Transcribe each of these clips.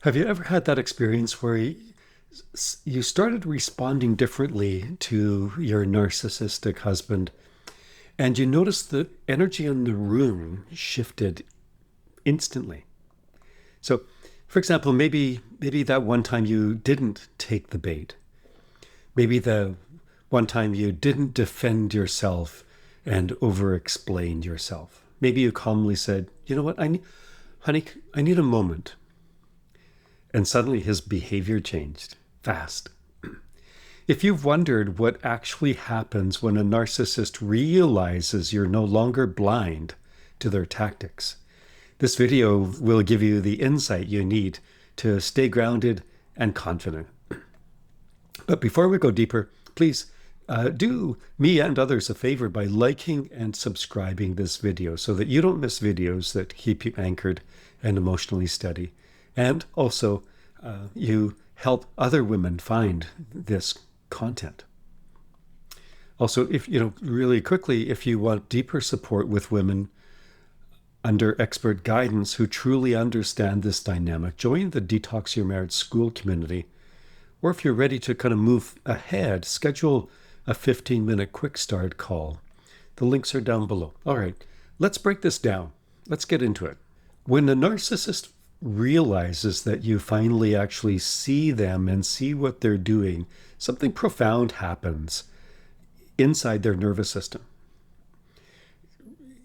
Have you ever had that experience where you started responding differently to your narcissistic husband and you noticed the energy in the room shifted instantly? So, for example, maybe that one time you didn't take the bait. Maybe the one time you didn't defend yourself and over-explain yourself. Maybe you calmly said, "You know what, honey, I need a moment." And suddenly his behavior changed fast. If you've wondered what actually happens when a narcissist realizes you're no longer blind to their tactics, this video will give you the insight you need to stay grounded and confident. But before we go deeper, please do me and others a favor by liking and subscribing this video so that you don't miss videos that keep you anchored and emotionally steady. And also, you help other women find this content. Also, if really quickly, if you want deeper support with women under expert guidance who truly understand this dynamic, join the Detox Your Marriage School community. Or if you're ready to kind of move ahead, schedule a 15-minute quick start call. The links are down below. All right, let's break this down. Let's get into it. When a narcissist realizes that you finally actually see them and see what they're doing, something profound happens inside their nervous system.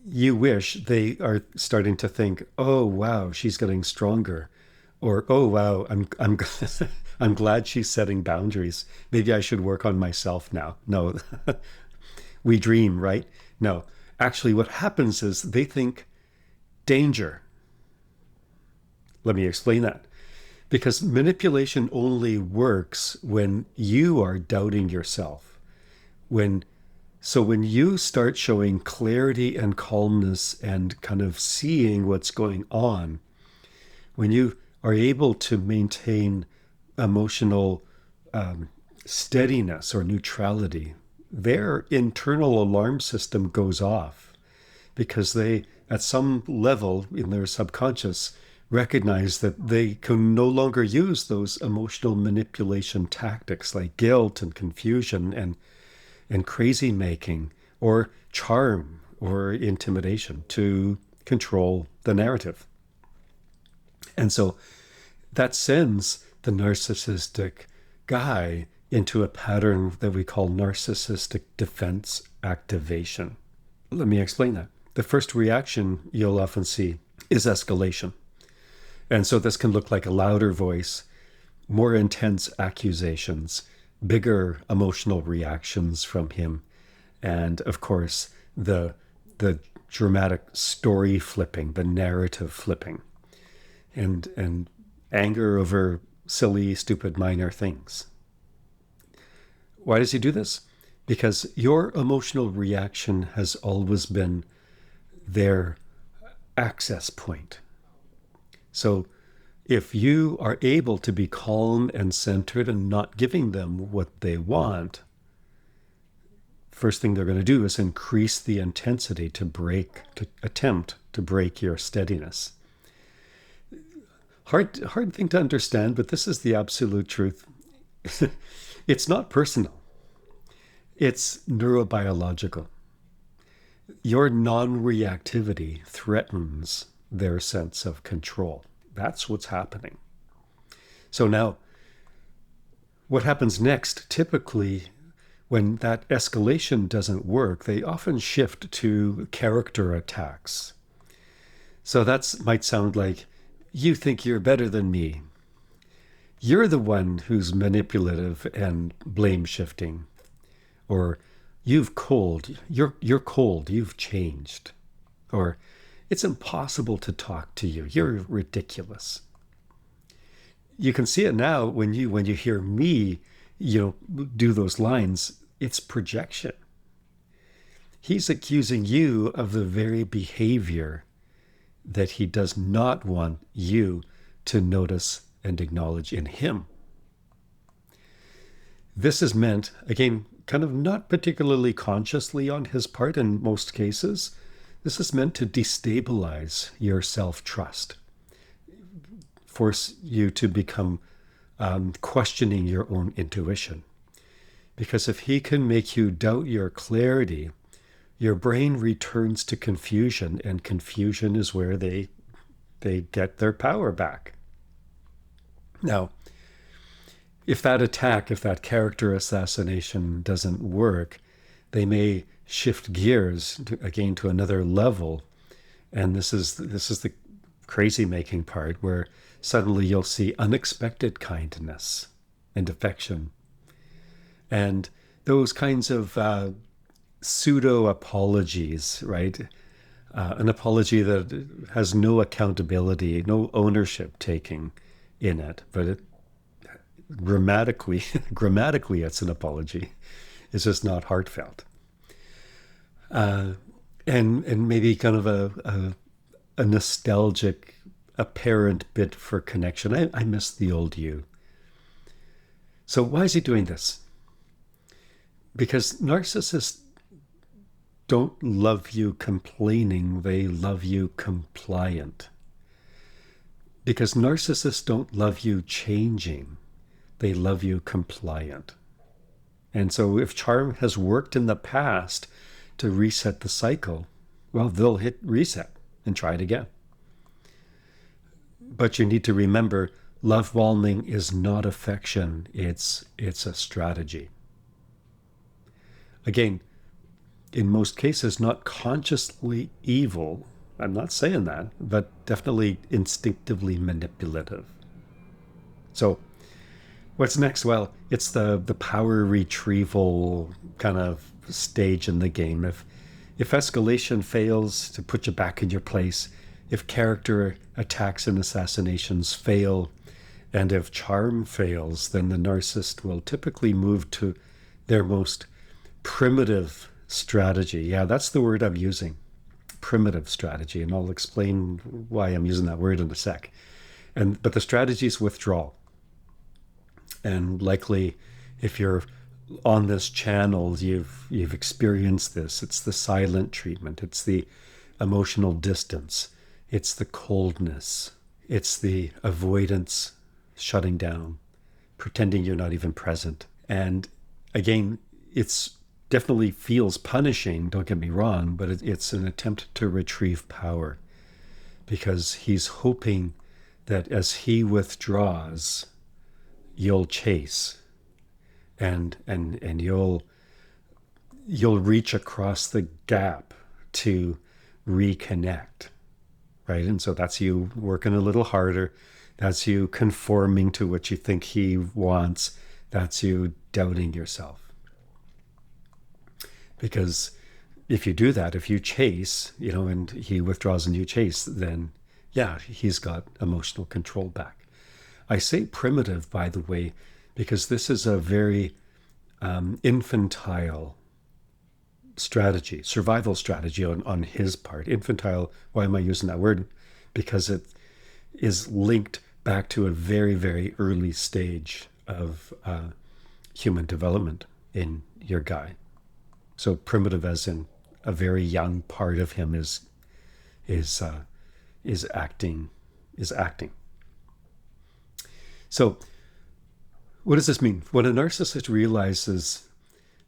You wish they are starting to think, "Oh wow, she's getting stronger," or "Oh wow, I'm I'm glad she's setting boundaries. Maybe I should work on myself now." No, we dream, right? No, actually, what happens is they think danger. Let me explain that. Because manipulation only works when you are doubting yourself. So when you start showing clarity and calmness and kind of seeing what's going on, when you are able to maintain emotional steadiness or neutrality, their internal alarm system goes off because they, at some level in their subconscious, recognize that they can no longer use those emotional manipulation tactics like guilt and confusion and crazy making or charm or intimidation to control the narrative. And so that sends the narcissistic guy into a pattern that we call narcissistic defense activation. Let me explain that. The first reaction you'll often see is escalation. And so this can look like a louder voice, more intense accusations, bigger emotional reactions from him, and of course, the dramatic story flipping, the narrative flipping, and anger over silly, stupid, minor things. Why does he do this? Because your emotional reaction has always been their access point. So if you are able to be calm and centered and not giving them what they want, first thing they're going to do is increase the intensity to attempt to break your steadiness. Hard thing to understand, but this is the absolute truth. It's not personal. It's neurobiological. Your non-reactivity threatens their sense of control. That's what's happening. So now, what happens next, typically, when that escalation doesn't work, they often shift to character attacks. So that might sound like, "You think you're better than me. You're the one who's manipulative and blame shifting." Or, You're cold, you've changed." Or, "It's impossible to talk to you. You're ridiculous." You can see it now when you hear me, do those lines. It's projection. He's accusing you of the very behavior that he does not want you to notice and acknowledge in him. This is meant, again, kind of not particularly consciously on his part in most cases. This is meant to destabilize your self-trust. force you to become questioning your own intuition. Because if he can make you doubt your clarity, your brain returns to confusion, and confusion is where they get their power back. Now, if that character assassination doesn't work, they may shift gears again to another level. And this is the crazy making part, where suddenly you'll see unexpected kindness and affection. And those kinds of pseudo apologies, right? An apology that has no accountability, no ownership taking in it, but grammatically it's an apology. It's just not heartfelt. And maybe kind of a nostalgic, apparent bit for connection. I miss the old you. So why is he doing this? Because narcissists don't love you complaining, they love you compliant. Because narcissists don't love you changing, they love you compliant. And so if charm has worked in the past to reset the cycle, well, they'll hit reset and try it again. But you need to remember, love bombing is not affection, it's a strategy. Again, in most cases, not consciously evil. I'm not saying that, but definitely instinctively manipulative. So what's next? Well, it's the power retrieval kind of stage in the game. If escalation fails to put you back in your place, if character attacks and assassinations fail, and if charm fails, then the narcissist will typically move to their most primitive strategy. Yeah, that's the word I'm using. Primitive strategy. And I'll explain why I'm using that word in a sec. But the strategy is withdrawal. And likely, if you're on this channel, you've experienced this. It's the silent treatment. It's the emotional distance. It's the coldness. It's the avoidance, shutting down, pretending you're not even present. And again, it's definitely feels punishing, don't get me wrong, but it's an attempt to retrieve power, because he's hoping that as he withdraws, you'll chase and you'll reach across the gap to reconnect, right? And so that's you working a little harder. That's you conforming to what you think he wants. That's you doubting yourself. Because if you do that, if you chase, and he withdraws and you chase, then yeah, he's got emotional control back. I say primitive, by the way, because this is a very infantile strategy, survival strategy on his part. Infantile, why am I using that word? Because it is linked back to a very, very early stage of human development in your guy. So primitive, as in a very young part of him is acting. So what does this mean? When a narcissist realizes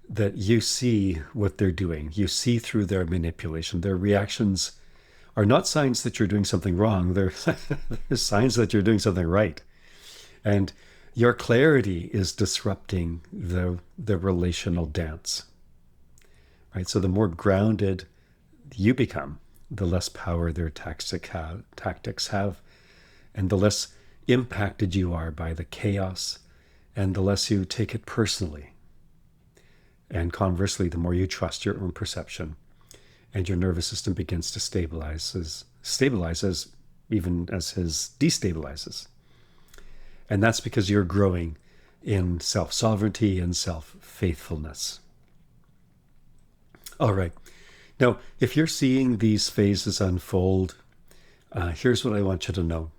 that you see what they're doing, you see through their manipulation, their reactions are not signs that you're doing something wrong. They're signs that you're doing something right. And your clarity is disrupting the relational dance. Right? So the more grounded you become, the less power their tactics have, and the less impacted you are by the chaos, and the less you take it personally. And conversely, the more you trust your own perception, and your nervous system begins to stabilize even as his destabilizes. And that's because you're growing in self-sovereignty and self-faithfulness. All right. Now, if you're seeing these phases unfold, here's what I want you to know.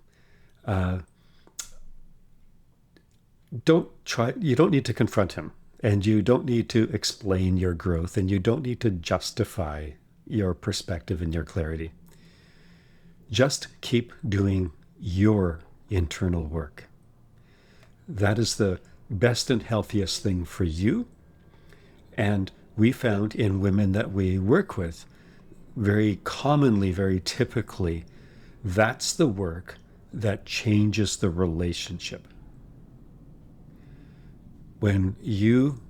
You don't need to confront him, and you don't need to explain your growth, and you don't need to justify your perspective and your clarity. Just keep doing your internal work. That is the best and healthiest thing for you. And we found in women that we work with, very commonly, very typically, that's the work that changes the relationship. When you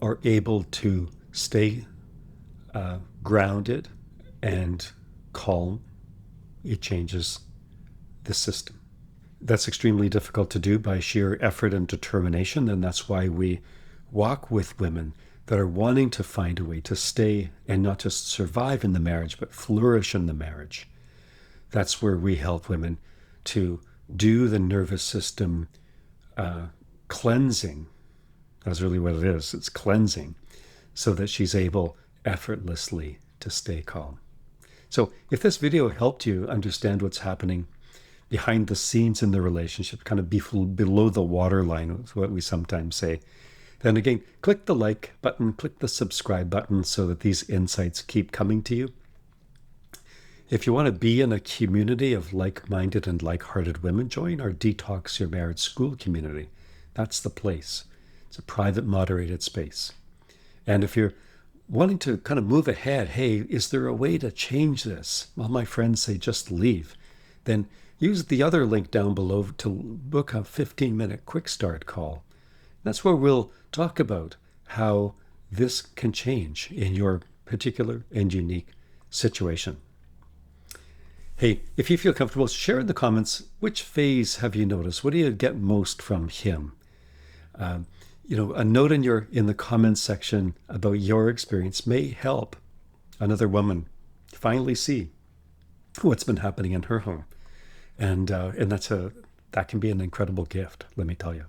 are able to stay grounded and calm, it changes the system. That's extremely difficult to do by sheer effort and determination, and that's why we walk with women that are wanting to find a way to stay and not just survive in the marriage, but flourish in the marriage. That's where we help women to do the nervous system cleansing. That's really what it is. It's cleansing so that she's able effortlessly to stay calm. So if this video helped you understand what's happening behind the scenes in the relationship, kind of below the waterline, is what we sometimes say, then again, click the like button, click the subscribe button so that these insights keep coming to you. If you want to be in a community of like-minded and like-hearted women, join our Detox Your Marriage School community. That's the place. It's a private, moderated space. And if you're wanting to kind of move ahead, hey, is there a way to change this? Well, my friends say just leave. Then use the other link down below to book a 15-minute quick start call. That's where we'll talk about how this can change in your particular and unique situation. Hey, if you feel comfortable, share in the comments, which phase have you noticed? What do you get most from him? A note in the comments section about your experience may help another woman finally see what's been happening in her home. And that can be an incredible gift, let me tell you.